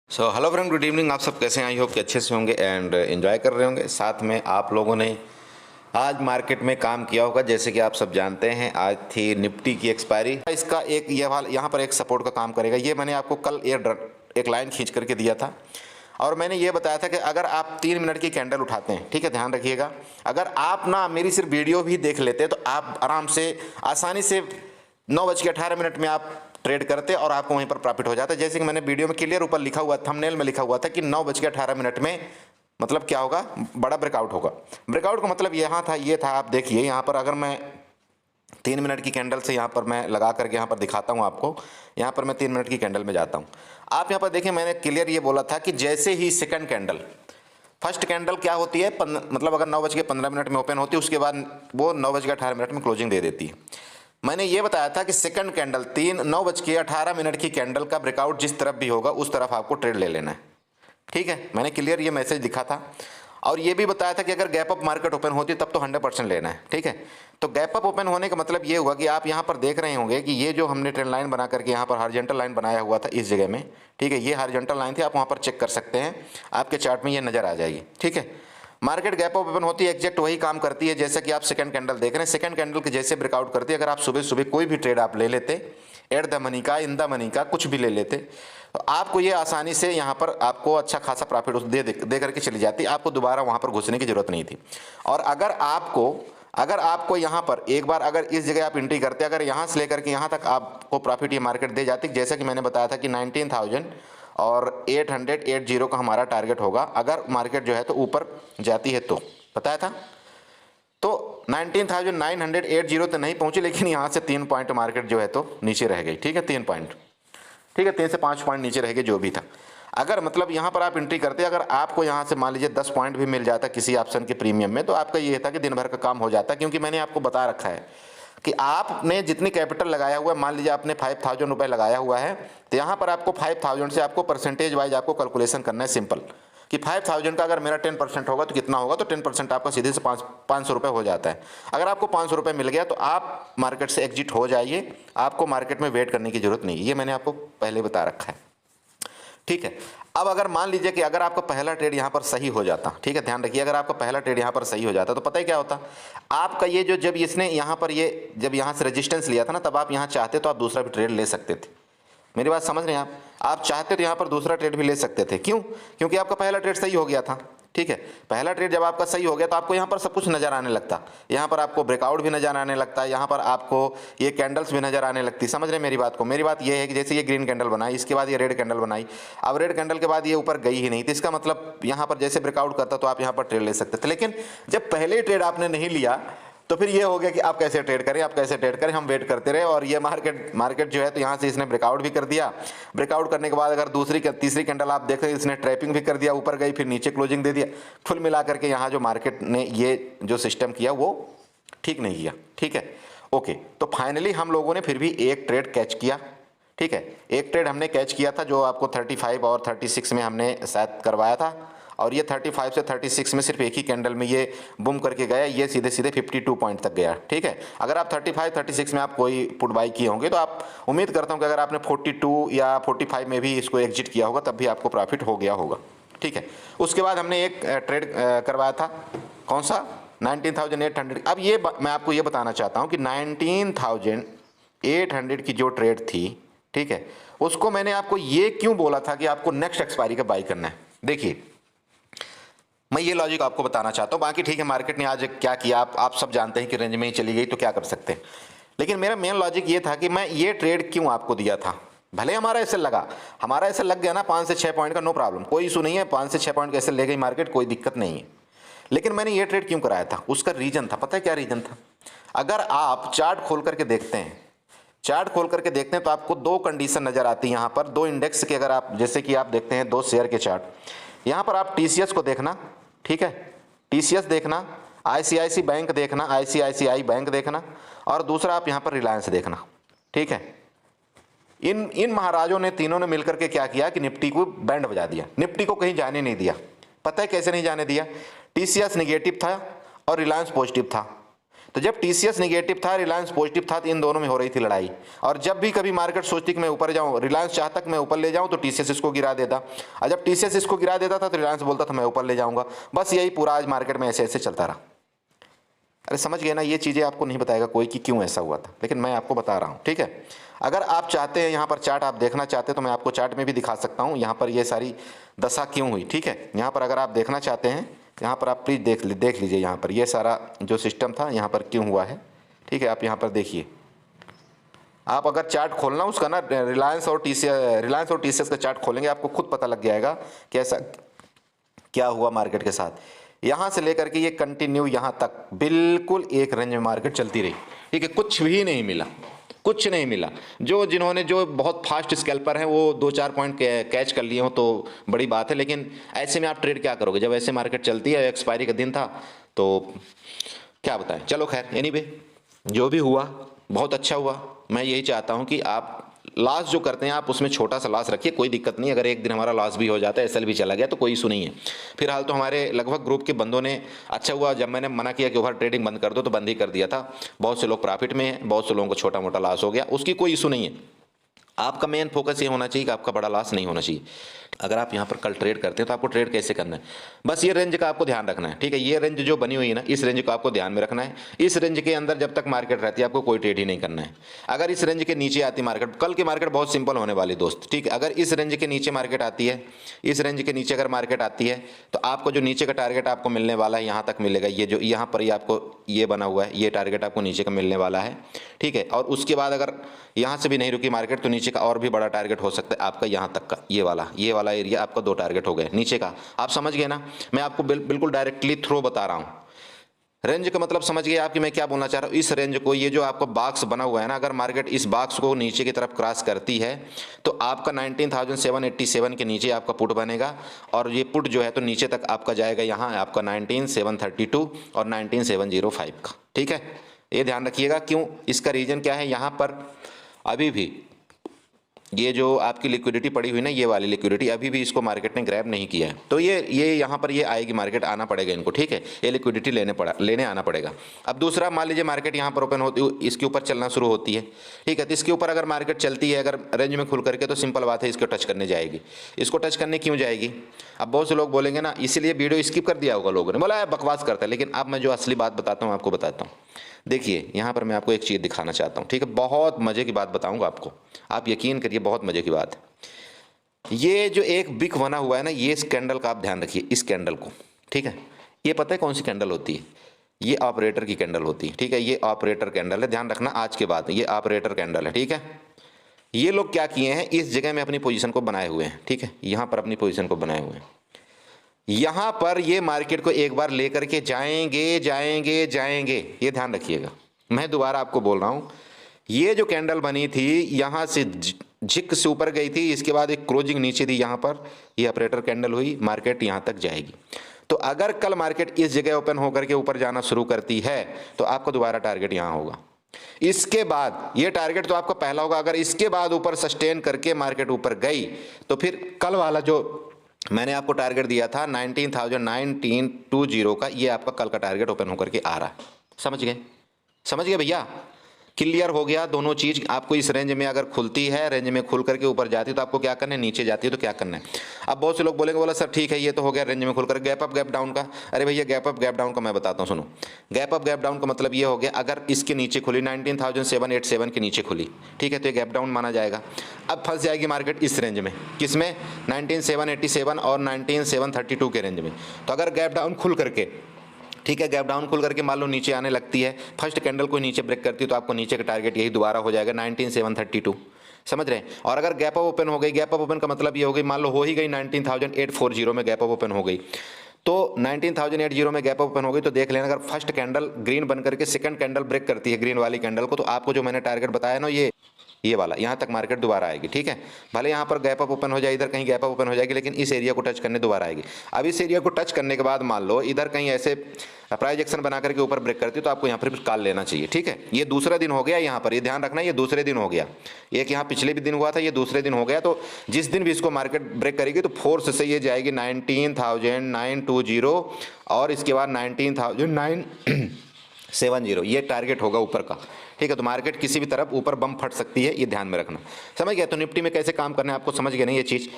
So hello friend, good evening. आप सब कैसे हैं? आई होप कि अच्छे से होंगे एंड एंजॉय कर रहे होंगे। साथ में आप लोगों ने आज मार्केट में काम किया होगा। जैसे कि आप सब जानते हैं, आज थी निफ्टी की एक्सपायरी। इसका एक ये वाला यहाँ पर एक सपोर्ट का काम करेगा। ये मैंने आपको कल एक लाइन खींच करके दिया था और मैंने ये बताया था कि अगर आप 3 मिनट की कैंडल उठाते हैं, ठीक है, ध्यान रखिएगा, अगर आप ना मेरी सिर्फ वीडियो भी देख लेते तो आप आराम से आसानी से 9:18 में आप ट्रेड करते और आपको वहीं पर प्रॉफिट हो जाता है। जैसे कि मैंने वीडियो में क्लियर ऊपर लिखा हुआ, थंबनेल में लिखा हुआ था कि 9:18 में मतलब क्या होगा, बड़ा ब्रेकआउट होगा। ब्रेकआउट का मतलब यहाँ था, ये था, आप देखिए यहाँ पर अगर मैं 3 मिनट की कैंडल से यहाँ पर मैं लगा करके यहाँ पर दिखाता हूँ आपको। यहाँ पर मैं 3 मिनट की कैंडल में जाता हूँ। आप यहाँ पर देखिए, मैंने क्लियर ये बोला था कि जैसे ही सेकंड कैंडल, फर्स्ट कैंडल क्या होती है, मतलब अगर 9:15 में ओपन होती है, उसके बाद वो 9:18 में क्लोजिंग दे देती है। मैंने ये बताया था कि सेकंड कैंडल 9:18 की कैंडल का ब्रेकआउट जिस तरफ भी होगा उस तरफ आपको ट्रेड ले लेना है, ठीक है। मैंने क्लियर ये मैसेज दिखा था और ये भी बताया था कि अगर गैप अप मार्केट ओपन होती है तब तो 100% लेना है, ठीक है। तो गैप अप ओपन होने का मतलब ये हुआ कि आप यहाँ पर देख रहे होंगे कि ये जो हमने ट्रेंड लाइन बना करके यहाँ पर हॉरिजॉन्टल लाइन बनाया हुआ था इस जगह में, ठीक है, ये हॉरिजॉन्टल लाइन थी। आप वहाँ पर चेक कर सकते हैं, आपके चार्ट में ये नज़र आ जाएगी, ठीक है। मार्केट गैप अप ओपन होती है, एग्जैक्ट वही काम करती है जैसा कि आप सेकंड कैंडल देख रहे हैं। सेकंड कैंडल के जैसे ब्रेकआउट करती है, अगर आप सुबह सुबह कोई भी ट्रेड आप ले लेते, एट द मनी का, इन द मनी का, कुछ भी ले लेते, तो आपको ये आसानी से यहाँ पर आपको अच्छा खासा प्रॉफिट दे करके चली जाती। आपको दोबारा वहाँ पर घुसने की जरूरत नहीं थी। और अगर आपको यहाँ पर एक बार अगर इस जगह आप एंट्री करते, अगर यहाँ से लेकर के यहाँ तक आपको प्रॉफिट ये मार्केट दे जाती, जैसा कि मैंने बताया था कि 19,000 और 880 का हमारा टारगेट होगा अगर मार्केट जो है तो ऊपर जाती है, तो बताया था। तो 19,980 तो नहीं पहुंची, लेकिन यहाँ से 3 पॉइंट मार्केट जो है तो नीचे रह गई, ठीक है, 3 पॉइंट, ठीक है, 3 से 5 पॉइंट नीचे रह गए जो भी था। अगर मतलब यहाँ पर आप एंट्री करते, अगर आपको यहाँ से मान लीजिए 10 पॉइंट भी मिल जाता किसी ऑप्शन के प्रीमियम में, तो आपका ये था कि दिन भर का काम हो जाता। क्योंकि मैंने आपको बता रखा है कि आपने जितनी कैपिटल लगाया हुआ है, मान लीजिए आपने 5,000 रुपये लगाया हुआ है, तो यहाँ पर आपको 5,000 से आपको परसेंटेज वाइज आपको कैलकुलेशन करना है, सिंपल, कि 5,000 का अगर मेरा 10% होगा तो कितना होगा, तो 10% आपका सीधे से 500 रुपये हो जाता है। अगर आपको 500 रुपये मिल गया तो आप मार्केट से एग्जिट हो जाइए, आपको मार्केट में वेट करने की जरूरत नहीं है। ये मैंने आपको पहले बता रखा है, ठीक है। अब अगर मान लीजिए कि अगर आपका पहला ट्रेड यहाँ पर सही हो जाता, ठीक है, ध्यान रखिए, अगर आपका पहला ट्रेड यहाँ पर सही हो जाता तो पता है क्या होता, आपका ये जो जब इसने यहाँ पर ये जब यहाँ से रेजिस्टेंस लिया था ना, तब आप यहाँ चाहते तो आप दूसरा भी ट्रेड ले सकते थे। मेरी बात समझ रहे हैं आप चाहते तो यहाँ पर दूसरा ट्रेड भी ले सकते थे। क्यों? क्योंकि आपका पहला ट्रेड सही हो गया था, ठीक है। पहला ट्रेड जब आपका सही हो गया तो आपको यहाँ पर सब कुछ नजर आने लगता, यहाँ पर आपको ब्रेकआउट भी नजर आने लगता है, यहाँ पर आपको ये कैंडल्स भी नजर आने लगती। समझ रहे हैं मेरी बात को? मेरी बात ये है कि जैसे ये ग्रीन कैंडल बनाई, इसके बाद ये रेड कैंडल बनाई, अब रेड कैंडल के बाद ये ऊपर गई ही नहीं, तो इसका मतलब यहाँ पर जैसे ब्रेकआउट करता तो आप यहाँ पर ट्रेड ले सकते थे। लेकिन जब पहले ट्रेड आपने नहीं लिया तो फिर ये हो गया कि आप कैसे ट्रेड करें, आप कैसे ट्रेड करें, हम वेट करते रहे। और ये मार्केट जो है तो यहाँ से इसने ब्रेकआउट भी कर दिया। ब्रेकआउट करने के बाद अगर तीसरी कैंडल आप देख रहे हैं, इसने ट्रैपिंग भी कर दिया, ऊपर गई, फिर नीचे क्लोजिंग दे दिया। कुल मिला करके यहाँ जो मार्केट ने ये जो सिस्टम किया वो ठीक नहीं किया, ठीक है, ओके। तो फाइनली हम लोगों ने फिर भी एक ट्रेड कैच किया, ठीक है, एक ट्रेड हमने कैच किया था जो आपको 35 और 36 में हमने शायद करवाया था। और ये 35 से 36 में सिर्फ एक ही कैंडल में ये बूम करके गया, ये सीधे सीधे 52 पॉइंट तक गया, ठीक है। अगर आप 35 36 में आप कोई पुट बाई किए होंगे तो आप उम्मीद करता हूँ कि अगर आपने 42 या 45 में भी इसको एग्जिट किया होगा तब भी आपको प्रॉफिट हो गया होगा, ठीक है। उसके बाद हमने एक ट्रेड करवाया था, कौन सा, 19,800। अब ये मैं आपको ये बताना चाहता हूँ कि 19,800 की जो ट्रेड थी, ठीक है, उसको मैंने आपको ये क्यों बोला था कि आपको नेक्स्ट एक्सपायरी का बाई करना है। देखिए, मैं ये लॉजिक आपको बताना चाहता हूँ। बाकी ठीक है, मार्केट ने आज क्या किया आप सब जानते हैं कि रेंज में ही चली गई, तो क्या कर सकते हैं। लेकिन मेरा मेन लॉजिक ये था कि मैं ये ट्रेड क्यों आपको दिया था। भले हमारा ऐसे लगा, हमारा ऐसे लग गया ना 5 से 6 पॉइंट का, नो प्रॉब्लम, कोई इशू नहीं है, 5 से 6 पॉइंट कैसे ले गई मार्केट, कोई दिक्कत नहीं है। लेकिन मैंने ये ट्रेड क्यों कराया था, उसका रीजन था, पता है क्या रीजन था। अगर आप चार्ट खोल करके देखते हैं, चार्ट खोल करके देखते हैं तो आपको 2 कंडीशन नजर आती है यहाँ पर, 2 इंडेक्स के। अगर आप जैसे कि आप देखते हैं 2 शेयर के चार्ट, यहाँ पर आप टीसीएस को देखना, ठीक है, टीसीएस देखना, आईसीआईसी बैंक देखना, आईसीआईसीआई बैंक देखना, और दूसरा आप यहाँ पर रिलायंस देखना, ठीक है। इन महाराजों ने तीनों ने मिलकर के क्या किया कि निफ्टी को बैंड बजा दिया, निफ्टी को कहीं जाने नहीं दिया। पता है कैसे नहीं जाने दिया, टीसीएस निगेटिव था और रिलायंस पॉजिटिव था, तो जब टीसीएस निगेटिव था, रिलायंस पॉजिटिव था, तो इन दोनों में हो रही थी लड़ाई। और जब भी कभी मार्केट सोचती कि मैं ऊपर जाऊं, रिलायंस चाहता कि मैं ऊपर ले जाऊं, तो टीसीएस इसको गिरा देता, और जब टीसीएस इसको गिरा देता था तो रिलायंस बोलता था मैं ऊपर ले जाऊंगा। बस यही पूरा आज मार्केट में ऐसे ऐसे चलता रहा। अरे समझ गए ना, ये चीज़ें आपको नहीं बताएगा कोई कि क्यों ऐसा हुआ था, लेकिन मैं आपको बता रहा हूँ, ठीक है। अगर आप चाहते हैं, यहाँ पर चार्ट आप देखना चाहते हैं तो मैं आपको चार्ट में भी दिखा सकता हूँ यहाँ पर ये सारी दशा क्यों हुई, ठीक है। यहाँ पर अगर आप देखना चाहते हैं, यहाँ पर आप प्लीज़ देख लीजिए यहाँ पर ये सारा जो सिस्टम था यहाँ पर क्यों हुआ है, ठीक है। आप यहाँ पर देखिए, आप अगर चार्ट खोलना उसका ना, रिलायंस और टीसीएस का चार्ट खोलेंगे, आपको खुद पता लग जाएगा कि ऐसा क्या हुआ मार्केट के साथ। यहाँ से लेकर के ये कंटिन्यू यहाँ तक बिल्कुल एक रेंज में मार्केट चलती रही, ठीक है। कुछ भी नहीं मिला, कुछ नहीं मिला। जो बहुत फास्ट स्कैल्पर हैं वो 2-4 पॉइंट कैच कर लिए हो तो बड़ी बात है, लेकिन ऐसे में आप ट्रेड क्या करोगे जब ऐसे मार्केट चलती है। एक्सपायरी का दिन था तो क्या बताएं। चलो खैर, एनीवे जो भी हुआ बहुत अच्छा हुआ। मैं यही चाहता हूँ कि आप लॉस जो करते हैं आप उसमें छोटा सा लॉस रखिए, कोई दिक्कत नहीं। अगर एक दिन हमारा लॉस भी हो जाता है, एसएल भी चला गया तो कोई इशू नहीं है। फिलहाल तो हमारे लगभग ग्रुप के बंदों ने, अच्छा हुआ जब मैंने मना किया कि ओवर ट्रेडिंग बंद कर दो तो बंद ही कर दिया था। बहुत से लोग प्रॉफिट में हैं, बहुत से लोगों को छोटा मोटा लॉस हो गया, उसकी कोई इशू नहीं है। आपका मेन फोकस ये होना चाहिए कि आपका बड़ा लॉस नहीं होना चाहिए। अगर आप यहाँ पर कल ट्रेड करते हैं तो आपको ट्रेड कैसे करना है, बस ये रेंज का आपको ध्यान रखना है, ठीक है। ये रेंज जो बनी हुई है ना, इस रेंज को आपको ध्यान में रखना है। इस रेंज के अंदर जब तक मार्केट रहती है आपको कोई ट्रेड ही नहीं करना है। अगर इस रेंज के नीचे आती मार्केट, कल की मार्केट बहुत सिंपल होने वाली दोस्त, ठीक है। अगर इस रेंज के नीचे मार्केट आती है, इस रेंज के नीचे अगर मार्केट आती है तो आपको जो नीचे का टारगेट आपको मिलने वाला है यहाँ तक मिलेगा। ये जो यहाँ पर ये आपको ये बना हुआ है, ये टारगेट आपको नीचे का मिलने वाला है, ठीक है। और उसके बाद अगर यहाँ से भी नहीं रुकी मार्केट तो नीचे का और भी बड़ा टारगेट हो सकता है आपका, यहाँ तक का ये वाला एरिया आपका 2 टारगेट हो गए नीचे का। आप समझ गए ना, मैं आपको बिल्कुल डायरेक्टली थ्रो बता रहा हूँ। रेंज का मतलब समझ गए आपकी मैं क्या बोलना चाह रहा हूँ। इस रेंज को, ये जो आपका बॉक्स बना हुआ है ना, अगर मार्केट इस बॉक्स को नीचे की तरफ क्रॉस करती है तो आपका 19,787 के नीचे आपका पुट बनेगा, और ये पुट जो है तो नीचे तक आपका जाएगा, यहाँ आपका 19,732 और 19,705 का, ठीक है। ये ध्यान रखिएगा। क्यों, इसका रीजन क्या है, यहाँ पर अभी भी ये जो आपकी लिक्विडिटी पड़ी हुई ना, ये वाली लिक्विडिटी अभी भी इसको मार्केट ने ग्रैब नहीं किया है, तो ये यहाँ पर ये आएगी मार्केट, आना पड़ेगा इनको, ठीक है। ये लिक्विडिटी लेने आना पड़ेगा। अब दूसरा, मान लीजिए मार्केट यहाँ पर ओपन होती, इसके ऊपर चलना शुरू होती है, ठीक है। तो इसके ऊपर अगर मार्केट चलती है, अगर रेंज में खुल करके, तो सिंपल बात है इसको टच करने जाएगी। इसको टच करने क्यों जाएगी, अब बहुत से लोग बोलेंगे ना, इसीलिए वीडियो स्किप कर दिया होगा लोगों ने, बोला बकवास करता है, लेकिन अब मैं जो असली बात बताता हूँ आपको बताता हूँ। देखिए यहाँ पर मैं आपको एक चीज़ दिखाना चाहता हूँ, ठीक है। बहुत मज़े की बात बताऊँगा आपको, आप यकीन करिए बहुत मज़े की बात है। ये जो एक बिक बना हुआ है ना, ये इस कैंडल का आप ध्यान रखिए, इस कैंडल को, ठीक है। ये पता है कौन सी कैंडल होती है, ये ऑपरेटर की कैंडल होती है, ठीक है। ये ऑपरेटर कैंडल है, ध्यान रखना आज के बाद, ये ऑपरेटर कैंडल है, ठीक है। ये लोग क्या किए हैं, इस जगह में अपनी पोजीशन को बनाए हुए हैं, ठीक है। यहाँ पर अपनी पोजीशन को बनाए हुए हैं, यहाँ पर ये मार्केट को एक बार लेकर के जाएंगे, ये ध्यान रखिएगा। मैं दोबारा आपको बोल रहा हूँ, ये जो कैंडल बनी थी यहाँ से झिक से ऊपर गई थी, इसके बाद एक क्लोजिंग नीचे थी, यहाँ पर ये ऑपरेटर कैंडल हुई, मार्केट यहाँ तक जाएगी। तो अगर कल मार्केट इस जगह ओपन होकर के ऊपर जाना शुरू करती है तो आपको दोबारा टारगेट यहाँ होगा। इसके बाद ये टारगेट तो आपका पहला होगा, अगर इसके बाद ऊपर सस्टेन करके मार्केट ऊपर गई तो फिर कल वाला जो मैंने आपको टारगेट दिया था 19,1920 का, ये आपका कल का टारगेट ओपन होकर के आ रहा है। समझ गए भैया, क्लियर हो गया दोनों चीज़। आपको इस रेंज में अगर खुलती है, रेंज में खुल करके ऊपर जाती है तो आपको क्या करना है, नीचे जाती है तो क्या करना है। अब बहुत से लोग बोलेंगे, बोला सर ठीक है ये तो हो गया रेंज में खुलकर, गैप अप गैप डाउन का। अरे भैया गैप अप गैप डाउन का मैं बताता हूँ, सुनो। गैप अप गैप डाउन का मतलब ये हो गया, अगर इसके नीचे खुली 19,787 के नीचे खुली, ठीक है, तो ये गैप डाउन माना जाएगा। अब फंस जाएगी मार्केट इस रेंज में, किसमें, 19,787 और 19,732 के रेंज में। तो अगर गैप डाउन खुल करके, ठीक है, गैप डाउन खुल करके मान लो नीचे आने लगती है, फर्स्ट कैंडल को नीचे ब्रेक करती है तो आपको नीचे का टारगेट यही दोबारा हो जाएगा 19,732, समझ रहे हैं। और अगर गैप अप ओपन हो गई, गैप अप ओपन का मतलब ये हो गई, मान लो हो ही गई 19,840 में गैप अप ओपन हो गई, तो 19,080 में गैप अप ओपन हो गई तो देख लेना, अगर फर्स्ट कैंडल ग्रीन बन करके सेकंड कैंडल ब्रेक करती है ग्रीन वाली कैंडल को, तो आपको जो मैंने टारगेट बताया ना, ये वाला, यहाँ तक मार्केट दोबारा आएगी, ठीक है। भले यहाँ पर गैप अप ओपन हो जाए, इधर कहीं गैप अप ओपन हो जाएगी, लेकिन इस एरिया को टच करने दोबारा आएगी। अब इस एरिया को टच करने के बाद मान लो इधर कहीं ऐसे प्राइस एक्शन बना करके ऊपर ब्रेक करती है तो आपको यहाँ पर कॉल लेना चाहिए, ठीक है। ये दूसरा दिन हो गया, यहाँ पर ये ध्यान रखना, ये दूसरे दिन हो गया। एक यहाँ पिछले भी दिन हुआ था, ये दूसरे दिन हो गया। तो जिस दिन भी इसको मार्केट ब्रेक करेगी तो फोर्स से ये जाएगी 19,920 और इसके बाद 19,900 70 ये टारगेट होगा ऊपर का। ठीक है, तो मार्केट किसी भी तरफ ऊपर बम फट सकती है, ये ध्यान में रखना। समझ गया? तो निफ्टी में कैसे काम करना है आपको समझ गए नहीं ये चीज़।